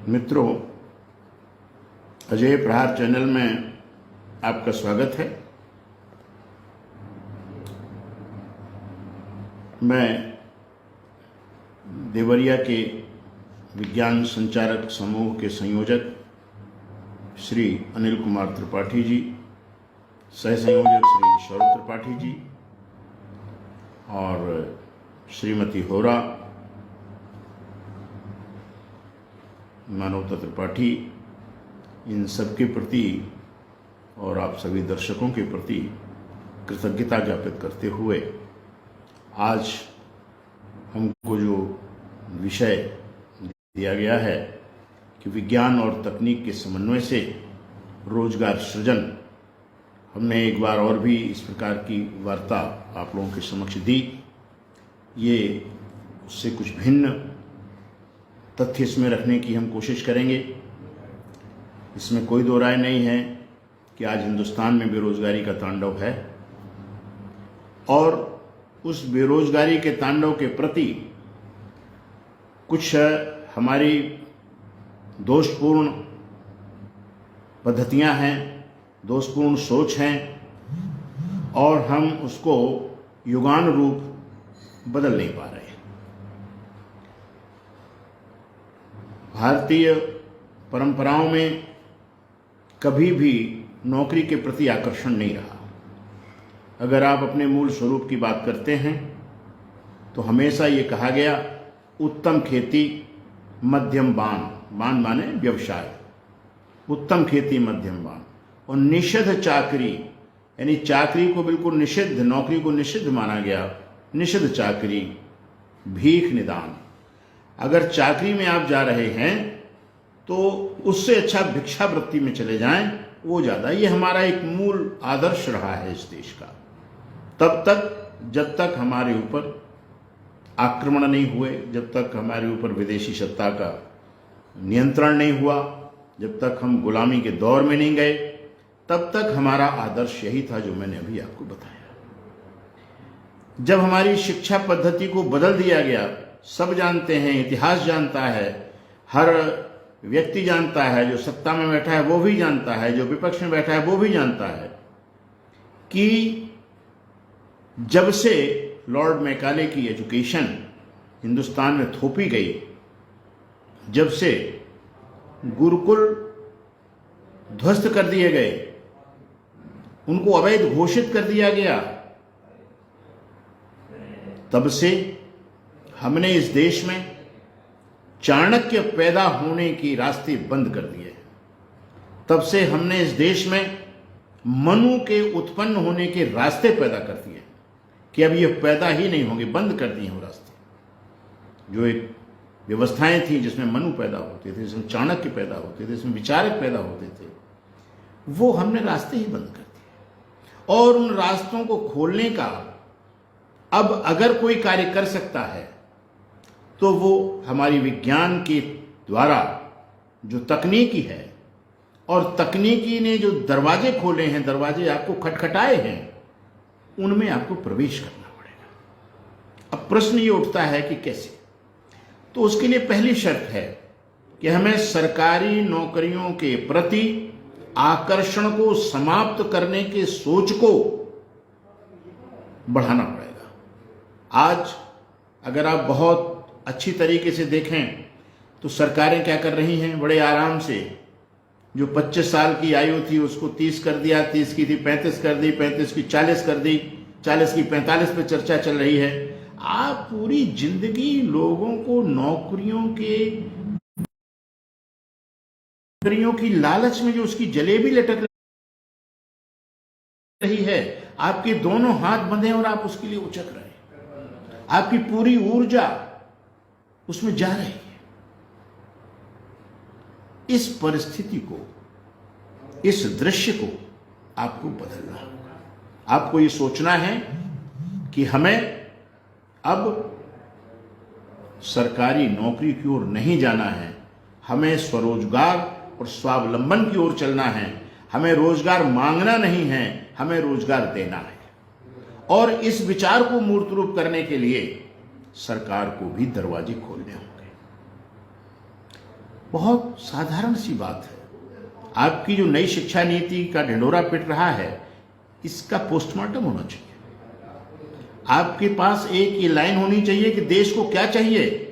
मित्रों, अजय प्रहार चैनल में आपका स्वागत है। मैं देवरिया के विज्ञान संचारक समूह के संयोजक श्री अनिल कुमार त्रिपाठी जी, सह संयोजक श्री सौरभ त्रिपाठी जी और श्रीमती होरा मानवता त्रिपाठी, इन सबके प्रति और आप सभी दर्शकों के प्रति कृतज्ञता ज्ञापित करते हुए आज हमको जो विषय दिया गया है कि विज्ञान और तकनीक के समन्वय से रोजगार सृजन, हमने एक बार और भी इस प्रकार की वार्ता आप लोगों के समक्ष दी। ये उससे कुछ भिन्न तथ्य इसमें रखने की हम कोशिश करेंगे। इसमें कोई दो राय नहीं है कि आज हिंदुस्तान में बेरोजगारी का तांडव है और उस बेरोजगारी के तांडव के प्रति कुछ हमारी दोषपूर्ण पद्धतियां हैं, दोषपूर्ण सोच हैं और हम उसको युगानुरूप बदल नहीं पा रहे। भारतीय परंपराओं में कभी भी नौकरी के प्रति आकर्षण नहीं रहा। अगर आप अपने मूल स्वरूप की बात करते हैं तो हमेशा ये कहा गया, उत्तम खेती मध्यम बान, बान माने व्यवसाय, उत्तम खेती मध्यम बान, और निषिद्ध चाकरी, यानी चाकरी को बिल्कुल निषिद्ध, नौकरी को निषिद्ध माना गया, निषिद्ध चाकरी, भीख निदान। अगर चाकरी में आप जा रहे हैं तो उससे अच्छा भिक्षावृत्ति में चले जाएं, वो ज़्यादा। ये हमारा एक मूल आदर्श रहा है इस देश का, तब तक जब तक हमारे ऊपर आक्रमण नहीं हुए, जब तक हमारे ऊपर विदेशी सत्ता का नियंत्रण नहीं हुआ, जब तक हम गुलामी के दौर में नहीं गए, तब तक हमारा आदर्श यही था जो मैंने अभी आपको बताया। जब हमारी शिक्षा पद्धति को बदल दिया गया, सब जानते हैं, इतिहास जानता है, हर व्यक्ति जानता है, जो सत्ता में बैठा है वो भी जानता है, जो विपक्ष में बैठा है वो भी जानता है कि जब से लॉर्ड मैकाले की एजुकेशन हिंदुस्तान में थोपी गई, जब से गुरुकुल ध्वस्त कर दिए गए, उनको अवैध घोषित कर दिया गया, तब से हमने इस देश में चाणक्य पैदा होने के रास्ते बंद कर दिए। तब से हमने इस देश में मनु के उत्पन्न होने के रास्ते पैदा कर दिए कि अब ये पैदा ही नहीं होंगे, बंद कर दिए वो रास्ते। जो एक व्यवस्थाएं थी जिसमें मनु पैदा होते थे, जिसमें चाणक्य पैदा होते थे, जिसमें विचारक पैदा होते थे, वो हमने रास्ते ही बंद कर दिए। और उन रास्तों को खोलने का अब अगर कोई कार्य कर सकता है तो वो हमारी विज्ञान के द्वारा जो तकनीकी है, और तकनीकी ने जो दरवाजे खोले हैं, दरवाजे आपको खटखटाए हैं, उनमें आपको प्रवेश करना पड़ेगा। अब प्रश्न ये उठता है कि कैसे? तो उसके लिए पहली शर्त है कि हमें सरकारी नौकरियों के प्रति आकर्षण को समाप्त करने के सोच को बढ़ाना पड़ेगा। आज अगर आप बहुत अच्छी तरीके से देखें तो सरकारें क्या कर रही हैं, बड़े आराम से जो 25 साल की आयु थी उसको 30 कर दिया, 30 की थी 35 कर दी, 35 की 40 कर दी, 40 की 45 पे चर्चा चल रही है। आप पूरी जिंदगी लोगों को नौकरियों की लालच में जो उसकी जलेबी लटक रही है, आपके दोनों हाथ बंधे और आप उसके लिए उचक रहे हैं, आपकी पूरी ऊर्जा उसमें जा रही है। इस परिस्थिति को, इस दृश्य को आपको बदलना होगा। आपको ये सोचना है कि हमें अब सरकारी नौकरी की ओर नहीं जाना है, हमें स्वरोजगार और स्वावलंबन की ओर चलना है। हमें रोजगार मांगना नहीं है, हमें रोजगार देना है। और इस विचार को मूर्त रूप करने के लिए सरकार को भी दरवाजे खोलने होंगे। बहुत साधारण सी बात है। आपकी जो नई शिक्षा नीति का ढिंढोरा पिट रहा है, इसका पोस्टमार्टम होना चाहिए। आपके पास एक ये लाइन होनी चाहिए कि देश को क्या चाहिए,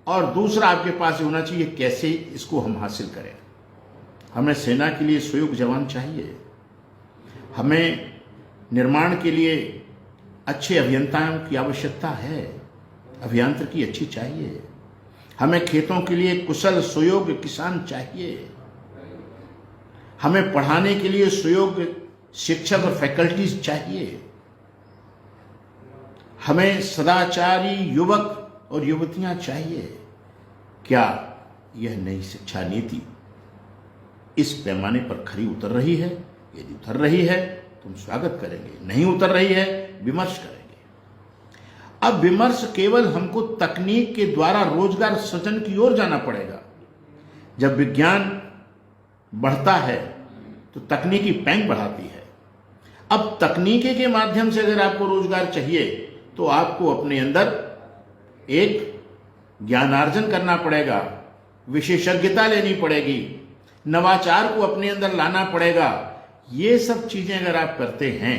और दूसरा आपके पास होना चाहिए कैसे इसको हम हासिल करें। हमें सेना के लिए सुयोग्य जवान चाहिए, हमें निर्माण के लिए अच्छे अभियंताओं की आवश्यकता है, अभियांत्रिकी अच्छी चाहिए, हमें खेतों के लिए कुशल सुयोग्य किसान चाहिए, हमें पढ़ाने के लिए सुयोग्य शिक्षक और फैकल्टीज चाहिए, हमें सदाचारी युवक और युवतियां चाहिए। क्या यह नई शिक्षा नीति इस पैमाने पर खरी उतर रही है? यदि उतर रही है तो हम स्वागत करेंगे, नहीं उतर रही है विमर्श करेंगे। अब विमर्श केवल हमको तकनीक के द्वारा रोजगार सृजन की ओर जाना पड़ेगा। जब विज्ञान बढ़ता है तो तकनीकी पैंग बढ़ाती है। अब तकनीकी के माध्यम से अगर आपको रोजगार चाहिए तो आपको अपने अंदर एक ज्ञानार्जन करना पड़ेगा, विशेषज्ञता लेनी पड़ेगी, नवाचार को अपने अंदर लाना पड़ेगा। ये सब चीजें अगर आप करते हैं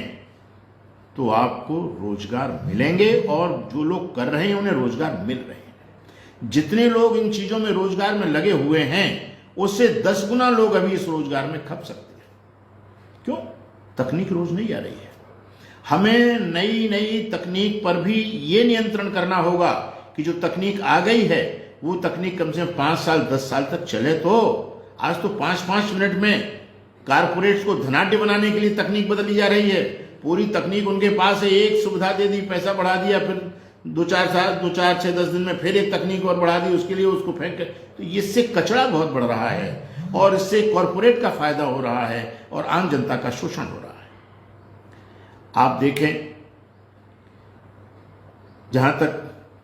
तो आपको रोजगार मिलेंगे, और जो लोग कर रहे हैं उन्हें रोजगार मिल रहे हैं। जितने लोग इन चीजों में रोजगार में लगे हुए हैं उससे 10 गुना लोग अभी इस रोजगार में खप सकते हैं। क्यों? तकनीक रोज नहीं आ रही है। हमें नई नई तकनीक पर भी ये नियंत्रण करना होगा कि जो तकनीक आ गई है वो तकनीक कम से कम 5 साल 10 साल तक चले। तो आज तो 5-5 मिनट में कारपोरेट्स को धनाढ्य बनाने के लिए तकनीक बदली जा रही है। पूरी तकनीक उनके पास है, एक सुविधा दे दी, पैसा बढ़ा दिया, फिर 2-4-6-10 दिन में फिर एक तकनीक और बढ़ा दी, उसके लिए उसको फेंक। तो इससे कचरा बहुत बढ़ रहा है और इससे कॉरपोरेट का फायदा हो रहा है और आम जनता का शोषण हो रहा है। आप देखें, जहां तक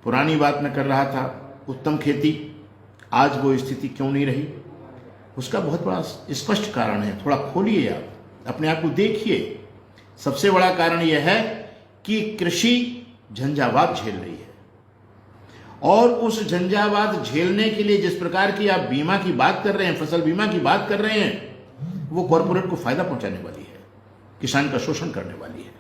पुरानी बात मैं कर रहा था, उत्तम खेती, आज वो स्थिति क्यों नहीं रही? उसका बहुत बड़ा स्पष्ट कारण है। थोड़ा खोलिए, आप अपने आप को देखिए। सबसे बड़ा कारण यह है कि कृषि झंझावात झेल रही है, और उस झंझावात झेलने के लिए जिस प्रकार की आप बीमा की बात कर रहे हैं, फसल बीमा की बात कर रहे हैं, वो कॉरपोरेट को फायदा पहुंचाने वाली है, किसान का शोषण करने वाली है।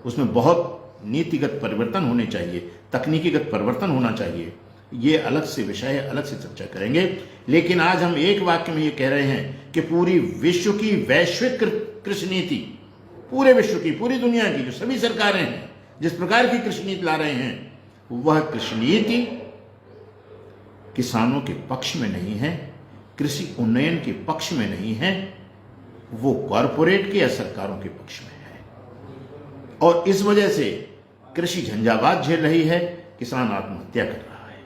उसमें बहुत नीतिगत परिवर्तन होने चाहिए, तकनीकीगत परिवर्तन होना चाहिए। ये अलग से विषय है, अलग से चर्चा करेंगे। लेकिन आज हम एक वाक्य में ये कह रहे हैं कि पूरी विश्व की वैश्विक कृषि नीति, पूरे विश्व की, पूरी दुनिया की जो सभी सरकारें हैं, जिस प्रकार की कृषि नीति ला रहे हैं, वह कृषि नीति किसानों के पक्ष में नहीं है, कृषि उन्नयन के पक्ष में नहीं है, वो कॉरपोरेट के या सरकारों के पक्ष में है। और इस वजह से कृषि झंझावात झेल रही है, किसान आत्महत्या कर रहा है।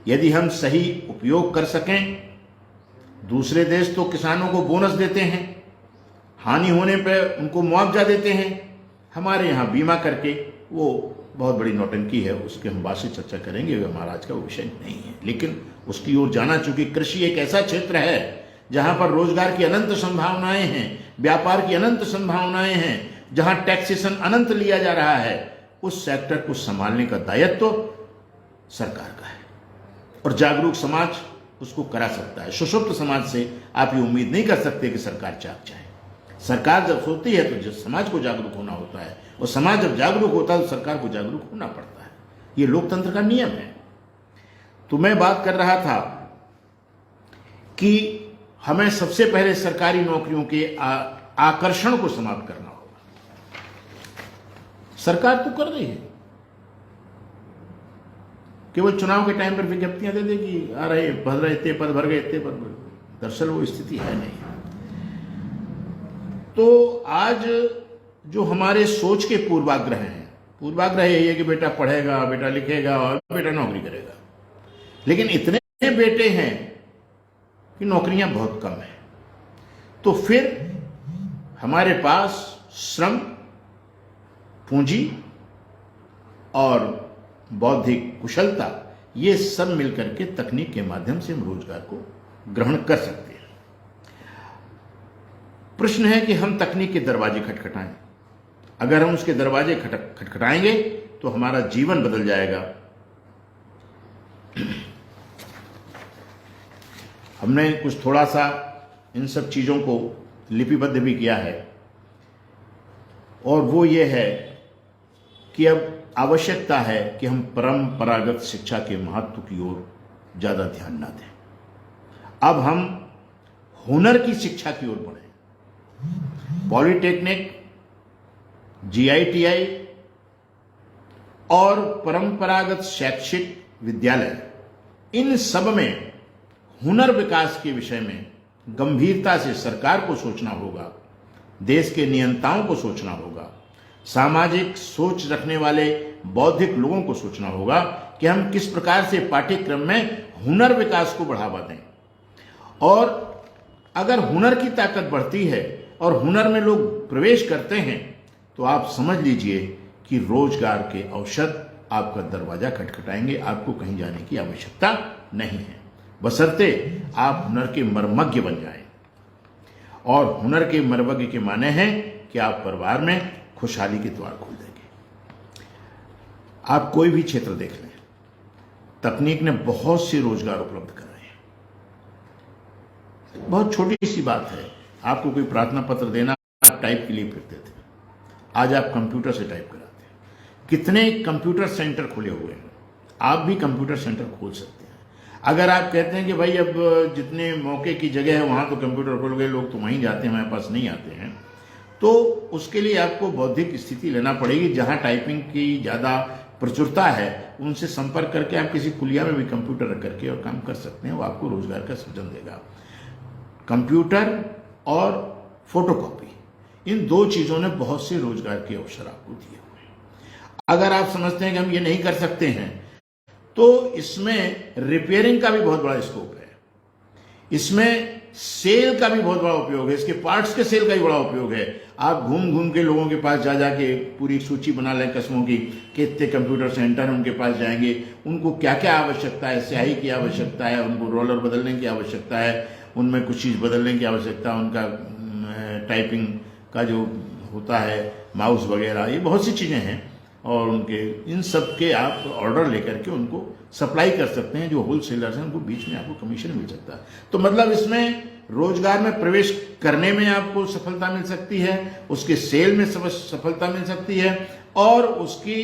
यदि हम सही उपयोग कर सकें, दूसरे देश तो किसानों को बोनस देते हैं, हानि होने पर उनको मुआवजा देते हैं, हमारे यहाँ बीमा करके, वो बहुत बड़ी नौटंकी है, उसके हम बाद से चर्चा करेंगे, वो हमारा आज का विषय नहीं है। लेकिन उसकी ओर जाना, चूंकि कृषि एक ऐसा क्षेत्र है जहां पर रोजगार की अनंत संभावनाएं हैं, व्यापार की अनंत संभावनाएं हैं, जहां टैक्सेशन अनंत लिया जा रहा है, उस सेक्टर को संभालने का दायित्व तो सरकार का है, और जागरूक समाज उसको करा सकता है। सुषुप्त समाज से आप ये उम्मीद नहीं कर सकते कि सरकार जाग जाए। सरकार जब सोती है तो समाज को जागरूक होना होता है, और समाज जब जागरूक होता है तो सरकार को जागरूक होना पड़ता है। ये लोकतंत्र का नियम है। तो मैं बात कर रहा था कि हमें सबसे पहले सरकारी नौकरियों के आकर्षण को समाप्त करना होगा। सरकार तो कर रही है, केवल चुनाव के टाइम पर विज्ञप्तियां दे देगी, आ रहे भर रहे, इतने पद भर गए, इतने पद भर गए। दरअसल वो स्थिति है नहीं। तो आज जो हमारे सोच के पूर्वाग्रह हैं, पूर्वाग्रह यही है कि बेटा पढ़ेगा, बेटा लिखेगा और बेटा नौकरी करेगा। लेकिन इतने बेटे हैं कि नौकरियां बहुत कम हैं। तो फिर हमारे पास श्रम, पूंजी और बौद्धिक कुशलता, ये सब मिलकर के तकनीक के माध्यम से हम रोजगार को ग्रहण कर सकते हैं। प्रश्न है कि हम तकनीक के दरवाजे खटखटाएं। अगर हम उसके दरवाजे खटखटाएंगे तो हमारा जीवन बदल जाएगा। हमने कुछ थोड़ा सा इन सब चीज़ों को लिपिबद्ध भी किया है, और वो ये है कि अब आवश्यकता है कि हम परंपरागत शिक्षा के महत्व की ओर ज़्यादा ध्यान ना दें। अब हम हुनर की शिक्षा की ओर बढ़ें। पॉलिटेक्निक, GITI और परंपरागत शैक्षिक विद्यालय, इन सब में हुनर विकास के विषय में गंभीरता से सरकार को सोचना होगा, देश के नियंताओं को सोचना होगा, सामाजिक सोच रखने वाले बौद्धिक लोगों को सोचना होगा कि हम किस प्रकार से पाठ्यक्रम में हुनर विकास को बढ़ावा दें। और अगर हुनर की ताकत बढ़ती है और हुनर में लोग प्रवेश करते हैं तो आप समझ लीजिए कि रोजगार के अवसर आपका दरवाजा खटखटाएंगे। आपको कहीं जाने की आवश्यकता नहीं है, बशर्ते आप हुनर के मर्मज्ञ बन जाएं। और हुनर के मर्मज्ञ के माने हैं कि आप परिवार में खुशहाली के द्वार खोल देंगे। आप कोई भी क्षेत्र देख लें, तकनीक ने बहुत से रोजगार उपलब्ध कराए हैं। बहुत छोटी सी बात है, आपको कोई प्रार्थना पत्र देना, आप टाइप के लिए फिरते थे, आज आप कंप्यूटर से टाइप कराते हैं। कितने कंप्यूटर सेंटर खुले हुए हैं, आप भी कंप्यूटर सेंटर खोल सकते हैं। अगर आप कहते हैं कि भाई अब जितने मौके की जगह है वहां तो कंप्यूटर खोल गए, लोग तो वहीं जाते हैं, हमारे पास नहीं आते हैं, तो उसके लिए आपको बौद्धिक स्थिति लेना पड़ेगी। जहां टाइपिंग की ज़्यादा प्रचुरता है उनसे संपर्क करके आप किसी कुलिया में भी कंप्यूटर रख करके और काम कर सकते हैं, वो आपको रोजगार का सृजन देगा। कंप्यूटर और फोटोकॉपी, इन दो चीज़ों ने बहुत से रोजगार के अवसर आपको दिए हुए हैं। अगर आप समझते हैं कि हम ये नहीं कर सकते हैं तो इसमें रिपेयरिंग का भी बहुत बड़ा स्कोप है, इसमें सेल का भी बहुत बड़ा उपयोग है, इसके पार्ट्स के सेल का भी बड़ा उपयोग है। आप घूम घूम के लोगों के पास जा जाके पूरी सूची बना लें कस्मों की, कितने कंप्यूटर सेंटर हैं, उनके पास जाएंगे, उनको क्या क्या आवश्यकता है, स्याही की आवश्यकता है, उनको रोलर बदलने की आवश्यकता है, उनमें कुछ चीज़ बदलने की आवश्यकता है, उनका टाइपिंग का जो होता है माउस वगैरह, ये बहुत सी चीज़ें हैं, और उनके इन सब के आप ऑर्डर लेकर के उनको सप्लाई कर सकते हैं। जो होलसेलर्स हैं उनको बीच में आपको कमीशन मिल सकता है। तो मतलब इसमें रोजगार में प्रवेश करने में आपको सफलता मिल सकती है, उसके सेल में सफलता मिल सकती है, और उसकी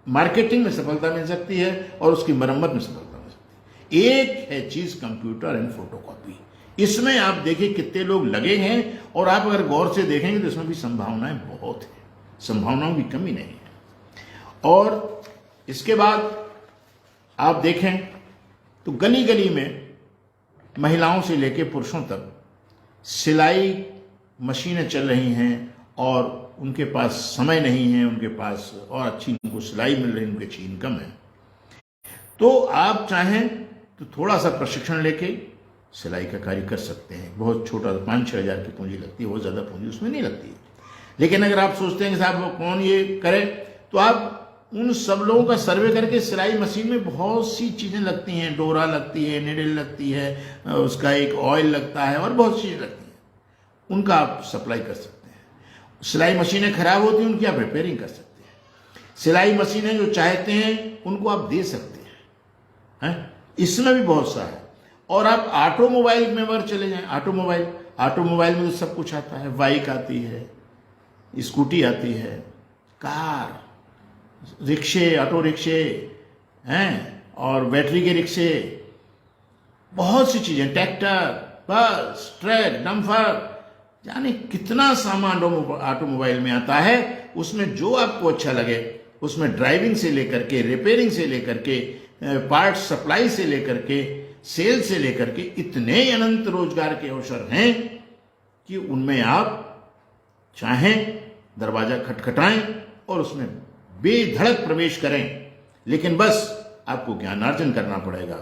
मार्केटिंग में सफलता मिल सकती है, और उसकी मरम्मत में सफलता मिल सकती है। एक है चीज़ कंप्यूटर एंड फोटोकॉपी, इसमें आप देखिए कितने लोग लगे हैं, और आप अगर गौर से देखेंगे तो इसमें भी संभावनाएं बहुत हैं, संभावनाओं की कमी नहीं है। और इसके बाद आप देखें तो गली गली में महिलाओं से लेकर पुरुषों तक सिलाई मशीनें चल रही हैं, और उनके पास समय नहीं है, उनके पास और अच्छी उनको सिलाई मिल रही है, उनकी अच्छी इनकम है। तो आप चाहें तो थोड़ा सा प्रशिक्षण लेके सिलाई का कार्य कर सकते हैं। बहुत छोटा 5-6 हज़ार की पूंजी लगती है, बहुत ज़्यादा पूंजी उसमें नहीं लगती है। लेकिन अगर आप सोचते हैं कि साहब कौन ये करे, तो आप उन सब लोगों का सर्वे करके, सिलाई मशीन में बहुत सी चीज़ें लगती हैं, डोरा लगती है, निडल लगती है, उसका एक ऑयल लगता है, और बहुत सी चीज़ें लगती हैं, उनका आप सप्लाई कर सकते हैं। सिलाई मशीनें खराब होती हैं, उनकी आप रिपेयरिंग कर सकते हैं। सिलाई मशीनें जो चाहते हैं उनको आप दे सकते हैं, इसमें भी बहुत सा है। और आप ऑटोमोबाइल में अगर चले जाएं, ऑटोमोबाइल में तो सब कुछ आता है, बाइक आती है, स्कूटी आती है, कार, रिक्शे, ऑटो रिक्शे हैं, और बैटरी के रिक्शे, बहुत सी चीज़ें, ट्रैक्टर, बस, ट्रक, डंपर, यानी कितना सामान ऑटोमोबाइल में आता है। उसमें जो आपको अच्छा लगे, उसमें ड्राइविंग से लेकर के, रिपेयरिंग से लेकर के, पार्ट सप्लाई से लेकर के, सेल से लेकर के, इतने अनंत रोजगार के अवसर हैं कि उनमें आप चाहें दरवाजा खटखटाएं और उसमें बेधड़क प्रवेश करें। लेकिन बस आपको ज्ञानार्जन करना पड़ेगा,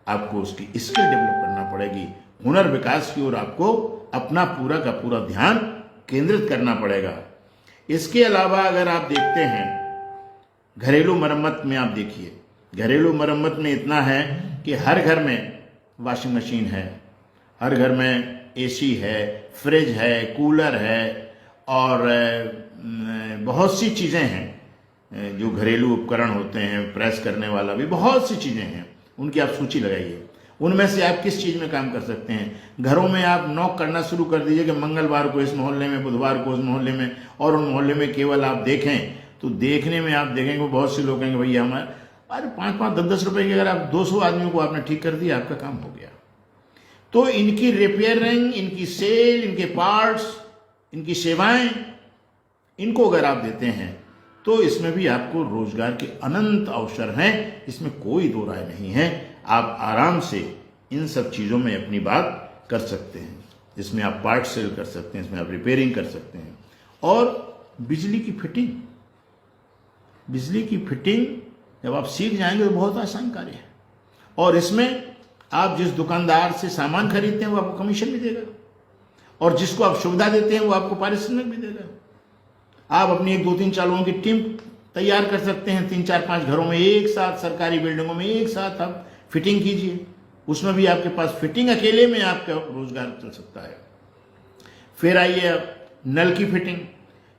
आपको उसकी स्किल डेवलप करना पड़ेगी, हुनर विकास की ओर आपको अपना पूरा का पूरा ध्यान केंद्रित करना पड़ेगा। इसके अलावा अगर आप देखते हैं घरेलू मरम्मत में, आप देखिए घरेलू मरम्मत में इतना है कि हर घर में वॉशिंग मशीन है, हर घर में एसी है, फ्रिज है, कूलर है, और बहुत सी चीज़ें हैं जो घरेलू उपकरण होते हैं, प्रेस करने वाला भी, बहुत सी चीज़ें हैं, उनकी आप सूची लगाइए। उनमें से आप किस चीज़ में काम कर सकते हैं? घरों में आप नॉक करना शुरू कर दीजिए कि मंगलवार को इस मोहल्ले में, बुधवार को उस मोहल्ले में, और उन मोहल्ले में केवल आप देखें तो देखने में आप देखेंगे बहुत से लोग कहेंगे भैया हमारे, अरे 5-5, 10-10 रुपए की अगर आप 200 आदमियों को आपने ठीक कर दिया, आपका काम हो गया। तो इनकी रिपेयरिंग, इनकी सेल, इनके पार्ट्स, इनकी सेवाएं, इनको अगर आप देते हैं तो इसमें भी आपको रोजगार के अनंत अवसर हैं, इसमें कोई दो राय नहीं है। आप आराम से इन सब चीज़ों में अपनी बात कर सकते हैं। इसमें आप पार्ट सेल कर सकते हैं, इसमें आप रिपेयरिंग कर सकते हैं। और बिजली की फिटिंग, बिजली की फिटिंग जब आप सीख जाएंगे तो बहुत आसान कार्य है। और इसमें आप जिस दुकानदार से सामान खरीदते हैं वो आपको कमीशन भी देगा, और जिसको आप सुविधा देते हैं वो आपको पारिश्रमिक भी देगा। आप अपनी 1-2-3-4 लोगों की टीम तैयार कर सकते हैं, 3-4-5 घरों में एक साथ, सरकारी बिल्डिंगों में एक साथ आप फिटिंग कीजिए। उसमें भी आपके पास फिटिंग अकेले में आपका रोजगार चल सकता है। फिर आइए अब नल की फिटिंग।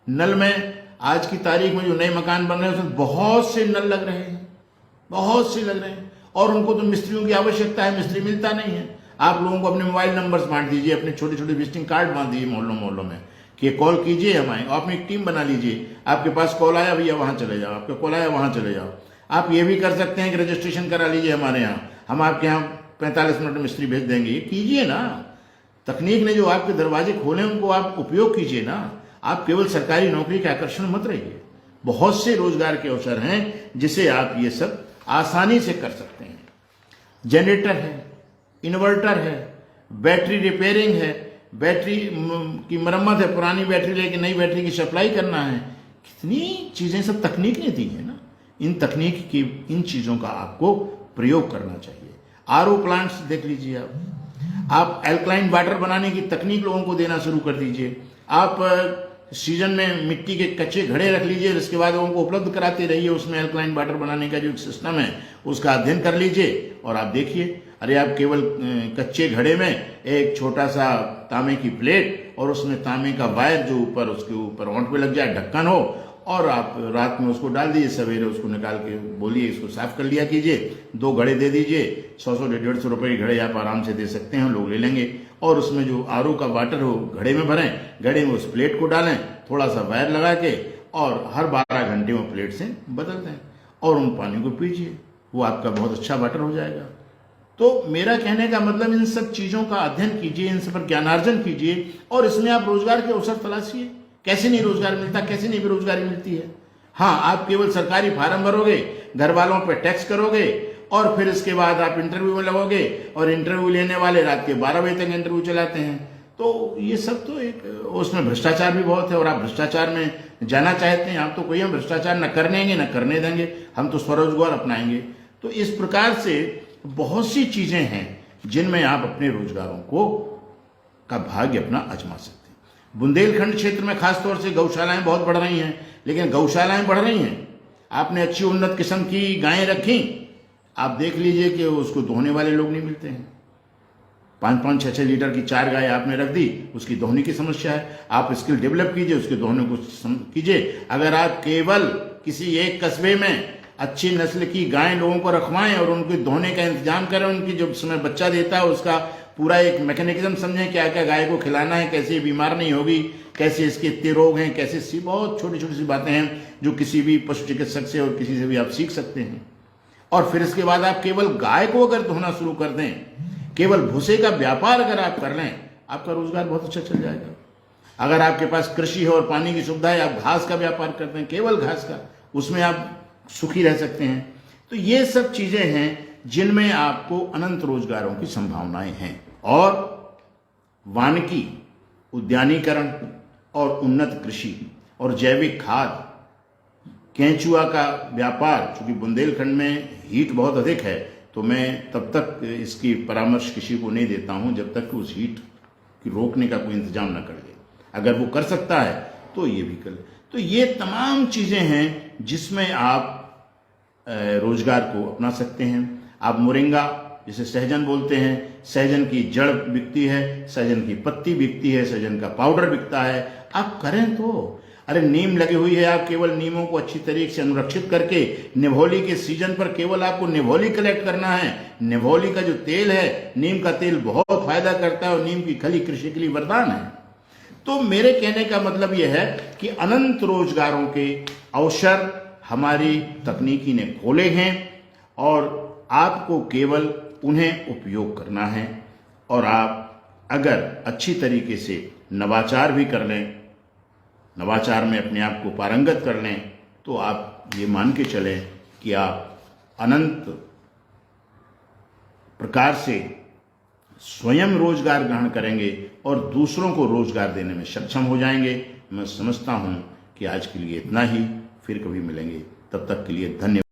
नल में आज की तारीख में जो नए मकान बन रहे हैं उसमें बहुत से नल लग रहे हैं, बहुत से लग रहे हैं, और उनको तो मिस्त्रियों की आवश्यकता है, मिस्त्री मिलता नहीं है। आप लोगों को अपने मोबाइल नंबर्स बांट दीजिए, अपने छोटे छोटे विजिटिंग कार्ड बांट दीजिए मोहल्लों में कि कॉल कीजिए हमारे, और अपनी एक टीम बना लीजिए। आपके पास कॉल आया भैया वहां चले जाओ, आपका कॉल आया वहां चले जाओ। आप ये भी कर सकते हैं कि रजिस्ट्रेशन करा लीजिए हमारे यहाँ, हम आपके यहाँ 45 मिनट में मिस्त्री भेज देंगे। ये कीजिए ना, तकनीक ने जो आपके दरवाजे खोले उनको आप उपयोग कीजिए ना। आप केवल सरकारी नौकरी के आकर्षण मत रहिए। बहुत से रोजगार के अवसर हैं जिसे आप ये सब आसानी से कर सकते हैं। जनरेटर है, इन्वर्टर है, बैटरी रिपेयरिंग है, बैटरी की मरम्मत है, पुरानी बैटरी लेके नई बैटरी की सप्लाई करना है। कितनी चीजें सब तकनीक ने दी है ना। इन तकनीक की, इन चीजों का आपको प्रयोग करना चाहिए। आरओ प्लांट्स देख लीजिए आप एल्कलाइन वाटर बनाने की तकनीक लोगों को देना शुरू कर दीजिए। आप सीजन में मिट्टी के कच्चे घड़े रख लीजिए, इसके बाद उनको उपलब्ध कराते रहिए। उसमें एल्कलाइन वाटर बनाने का जो सिस्टम है उसका अध्ययन कर लीजिए और आप देखिए, अरे आप केवल कच्चे घड़े में एक छोटा सा तांबे की प्लेट और उसमें तांबे का वायर जो ऊपर, उसके ऊपर ओंठ पे लग जाए, ढक्कन हो, और आप रात में उसको डाल दीजिए, सवेरे उसको निकाल के बोलिए इसको साफ कर लिया कीजिए। 2 घड़े दे दीजिए, 100-150 रुपए के घड़े आप आराम से दे सकते हैं, लोग ले लेंगे। और उसमें जो आरओ का वाटर हो घड़े में भरें, घड़े में उस प्लेट को डालें, थोड़ा सा वायर लगा के, और हर 12 घंटे में प्लेट से बदल दें और उन पानी को पीजिए। वो आपका बहुत अच्छा वाटर हो जाएगा। तो मेरा कहने का मतलब, इन सब चीज़ों का अध्ययन कीजिए, इन सब पर ज्ञानार्जन कीजिए, और इसमें आप रोजगार के अवसर तलाशिए। कैसे नहीं रोजगार मिलता, कैसे नहीं बेरोजगारी मिलती है। हाँ, आप केवल सरकारी फार्म भरोगे, घर वालों पर टैक्स करोगे, और फिर इसके बाद आप इंटरव्यू में लगोगे, और इंटरव्यू लेने वाले रात के 12 बजे तक इंटरव्यू चलाते हैं। तो ये सब तो एक, उसमें भ्रष्टाचार भी बहुत है, और आप भ्रष्टाचार में जाना चाहते हैं। आप तो कोई, हम भ्रष्टाचार न करने देंगे न करने देंगे, हम तो स्वरोजगार अपनाएंगे। तो इस प्रकार से बहुत सी चीजें हैं जिनमें आप अपने रोजगारों को का भाग्य अपना आजमा सकते हैं। बुंदेलखंड क्षेत्र में खासतौर से गौशालाएं बहुत बढ़ रही हैं, लेकिन गौशालाएं बढ़ रही हैं, आपने अच्छी उन्नत किस्म की गायें रखी, आप देख लीजिए कि उसको दोहने वाले लोग नहीं मिलते हैं। 5-5, 6-6 लीटर की 4 गाय आपने रख दी, उसकी दोहने की समस्या है। आप स्किल डेवलप कीजिए, उसके दोहने को कीजिए। अगर आप केवल किसी एक कस्बे में अच्छी नस्ल की गायें लोगों को रखवाएं और उनके दोहने का इंतजाम करें, उनकी जो समय बच्चा देता है उसका पूरा एक मैकेनिज्म समझें, क्या क्या गाय को खिलाना है, कैसे बीमार नहीं होगी, कैसे इसके इतने रोग हैं, कैसे बहुत छोटी छोटी सी बातें हैं जो किसी भी पशु चिकित्सक से और किसी से भी आप सीख सकते हैं। और फिर इसके बाद आप केवल गाय को अगर धोना शुरू कर दें, केवल भूसे का व्यापार अगर आप कर लें, आपका रोजगार बहुत अच्छा चल जाएगा। अगर आपके पास कृषि है और पानी की सुविधा है, आप घास का व्यापार करते हैं, केवल घास का, उसमें आप सुखी रह सकते हैं। तो ये सब चीजें हैं जिनमें आपको अनंत रोजगारों की संभावनाएं हैं। और वानिकी, उद्यानीकरण और उन्नत कृषि और जैविक खाद, केंचुआ का व्यापार, चूंकि बुंदेलखंड में हीट बहुत अधिक है, तो मैं तब तक इसकी परामर्श किसी को नहीं देता हूं जब तक कि उस हीट की रोकने का कोई इंतजाम न कर ले। अगर वो कर सकता है तो ये भी कर ले। तो ये तमाम चीजें हैं जिसमें आप रोजगार को अपना सकते हैं। आप मोरिंगा, जिसे सहजन बोलते हैं, सहजन की जड़ बिकती है, सहजन की पत्ती बिकती है, सहजन का पाउडर बिकता है। आप करें तो, अरे नीम लगी हुई है, आप केवल नीमों को अच्छी तरीके से अनुरक्षित करके निभोली के सीजन पर केवल आपको निभोली कलेक्ट करना है। निभोली का जो तेल है, नीम का तेल बहुत फायदा करता है और नीम की खली कृषि के लिए वरदान है। तो मेरे कहने का मतलब यह है कि अनंत रोजगारों के अवसर हमारी तकनीकी ने खोले हैं और आपको केवल उन्हें उपयोग करना है। और आप अगर अच्छी तरीके से नवाचार भी कर लें, नवाचार में अपने आप को पारंगत कर लें, तो आप ये मान के चलें कि आप अनंत प्रकार से स्वयं रोजगार ग्रहण करेंगे और दूसरों को रोजगार देने में सक्षम हो जाएंगे। मैं समझता हूं कि आज के लिए इतना ही, फिर कभी मिलेंगे, तब तक के लिए धन्यवाद।